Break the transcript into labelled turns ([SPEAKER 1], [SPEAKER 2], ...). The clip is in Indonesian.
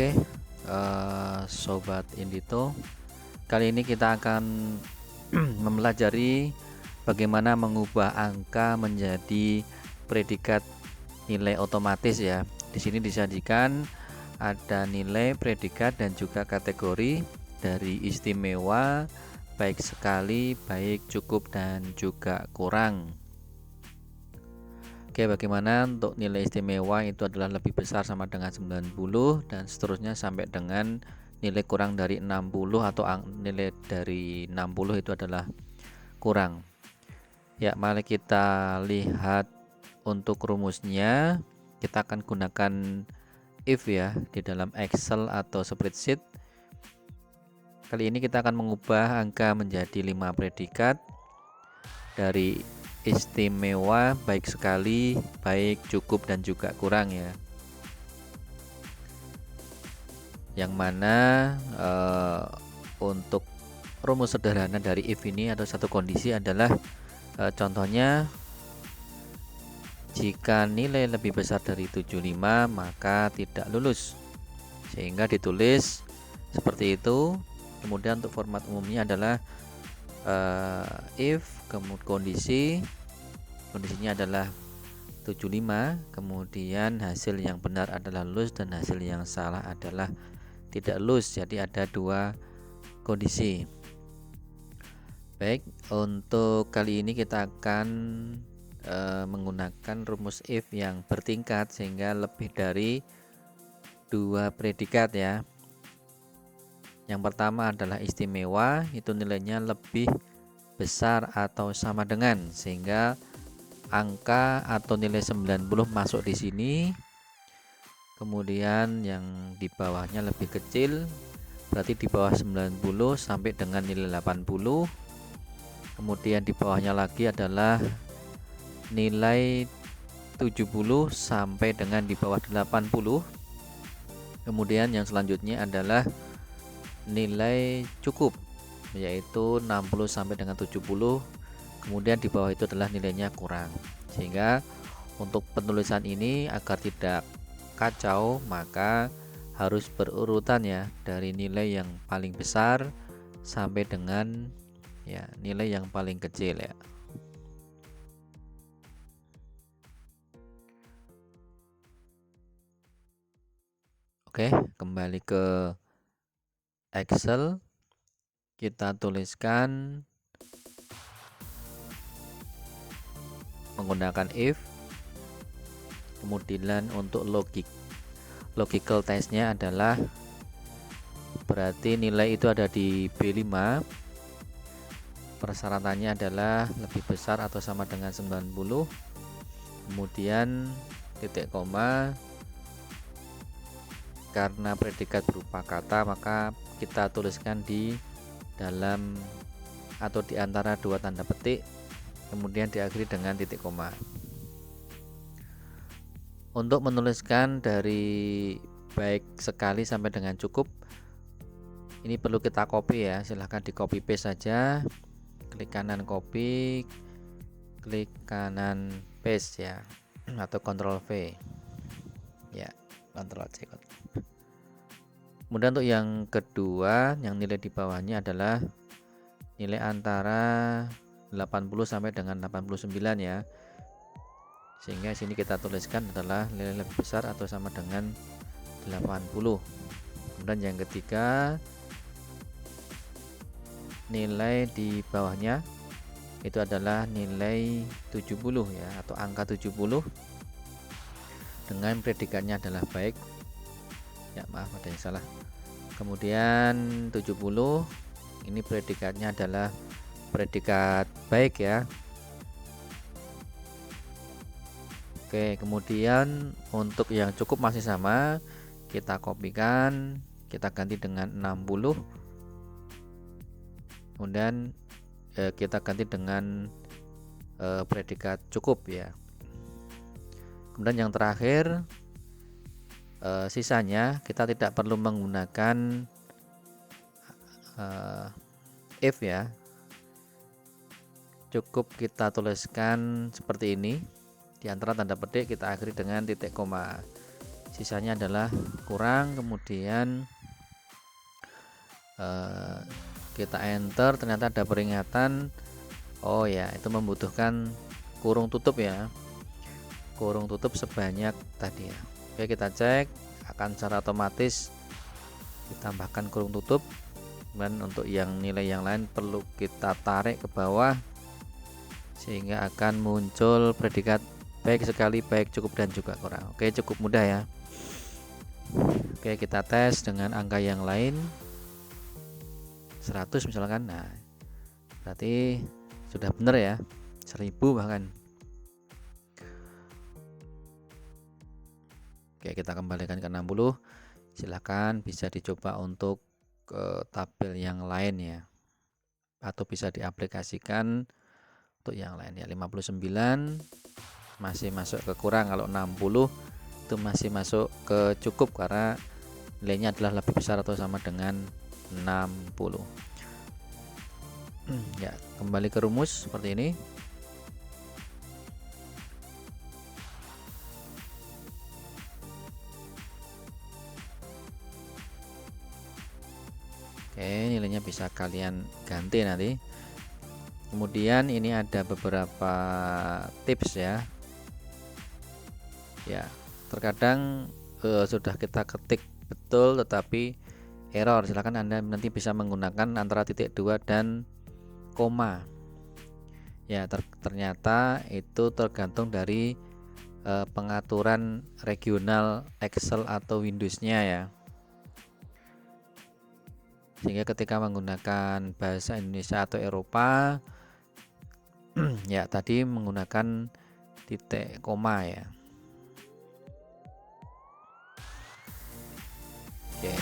[SPEAKER 1] Oke, Sobat Indito, kali ini kita akan mempelajari bagaimana mengubah angka menjadi predikat nilai otomatis ya. Di sini disajikan ada nilai, predikat, dan juga kategori dari istimewa, baik sekali, baik cukup, dan juga kurang. Oke, bagaimana untuk nilai istimewa itu adalah lebih besar sama dengan 90 dan seterusnya sampai dengan nilai kurang dari 60 atau nilai dari 60 itu adalah kurang. Ya, mari kita lihat untuk rumusnya. Kita akan gunakan if ya di dalam Excel atau spreadsheet. Kali ini kita akan mengubah angka menjadi 5 predikat dari istimewa, baik sekali, baik cukup, dan juga kurang ya. Yang mana untuk rumus sederhana dari if ini ada satu kondisi adalah contohnya jika nilai lebih besar dari 75 maka tidak lulus, sehingga ditulis seperti itu. Kemudian untuk format umumnya adalah if kondisinya adalah 75, kemudian hasil yang benar adalah lulus dan hasil yang salah adalah tidak lulus. Jadi ada dua kondisi. Baik, untuk kali ini kita akan menggunakan rumus if yang bertingkat sehingga lebih dari dua predikat ya. Yang pertama adalah istimewa, itu nilainya lebih besar atau sama dengan, sehingga angka atau nilai 90 masuk di sini. Kemudian yang di bawahnya lebih kecil, berarti di bawah 90 sampai dengan nilai 80. Kemudian di bawahnya lagi adalah nilai 70 sampai dengan di bawah 80. Kemudian yang selanjutnya adalah nilai cukup, yaitu 60 sampai dengan 70. Kemudian di bawah itu adalah nilainya kurang. Sehingga untuk penulisan ini agar tidak kacau, maka harus berurutan ya, dari nilai yang paling besar sampai dengan ya nilai yang paling kecil ya. Oke, kembali ke Excel. Kita tuliskan menggunakan if. Kemudian untuk logical testnya adalah berarti nilai itu ada di B5. Persyaratannya adalah lebih besar atau sama dengan 90. Kemudian titik koma, karena predikat berupa kata maka kita tuliskan di dalam atau di antara dua tanda petik, kemudian diakhiri dengan titik koma. Untuk menuliskan dari baik sekali sampai dengan cukup, ini perlu kita copy ya, silahkan di copy paste saja. Klik kanan copy, klik kanan paste ya, atau Ctrl V ya, Ctrl C. Kemudian untuk yang kedua, yang nilai di bawahnya adalah nilai antara 80 sampai dengan 89 ya, sehingga sini kita tuliskan adalah nilai lebih besar atau sama dengan 80. Kemudian yang ketiga, nilai di bawahnya itu adalah nilai 70 ya, atau angka 70 dengan predikatnya adalah baik ya, maaf ada yang salah. Kemudian 70 ini predikatnya adalah predikat baik ya. Oke, kemudian untuk yang cukup masih sama, kita kopikan, kita ganti dengan 60. Kemudian kita ganti dengan predikat cukup ya. Kemudian yang terakhir, sisanya kita tidak perlu menggunakan if ya, cukup kita tuliskan seperti ini, di antara tanda petik kita akhiri dengan titik koma, sisanya adalah kurang. Kemudian kita enter, ternyata ada peringatan. Oh ya, itu membutuhkan kurung tutup ya, kurung tutup sebanyak tadi ya. Oke, kita cek, akan secara otomatis ditambahkan kurung tutup. Dan untuk yang nilai yang lain perlu kita tarik ke bawah sehingga akan muncul predikat baik sekali, baik, cukup, dan juga kurang. Oke, cukup mudah ya. Oke, kita tes dengan angka yang lain, 100 misalkan. Nah, berarti sudah benar ya, 1000 bahkan. Oke, kita kembalikan ke 60. Silahkan bisa dicoba untuk ke tabel yang lain ya, atau bisa diaplikasikan untuk yang lain ya. 59 masih masuk ke kurang, kalau 60 itu masih masuk ke cukup karena nilainya adalah lebih besar atau sama dengan 60. Ya, kembali ke rumus seperti ini. Oke, nilainya bisa kalian ganti nanti. Kemudian ini ada beberapa tips ya. Ya, terkadang sudah kita ketik betul tetapi error. Silahkan Anda nanti bisa menggunakan antara titik 2 dan koma. Ya, ternyata itu tergantung dari pengaturan regional Excel atau Windows-nya ya. Sehingga ketika menggunakan bahasa Indonesia atau Eropa ya tadi menggunakan titik koma ya. Oke.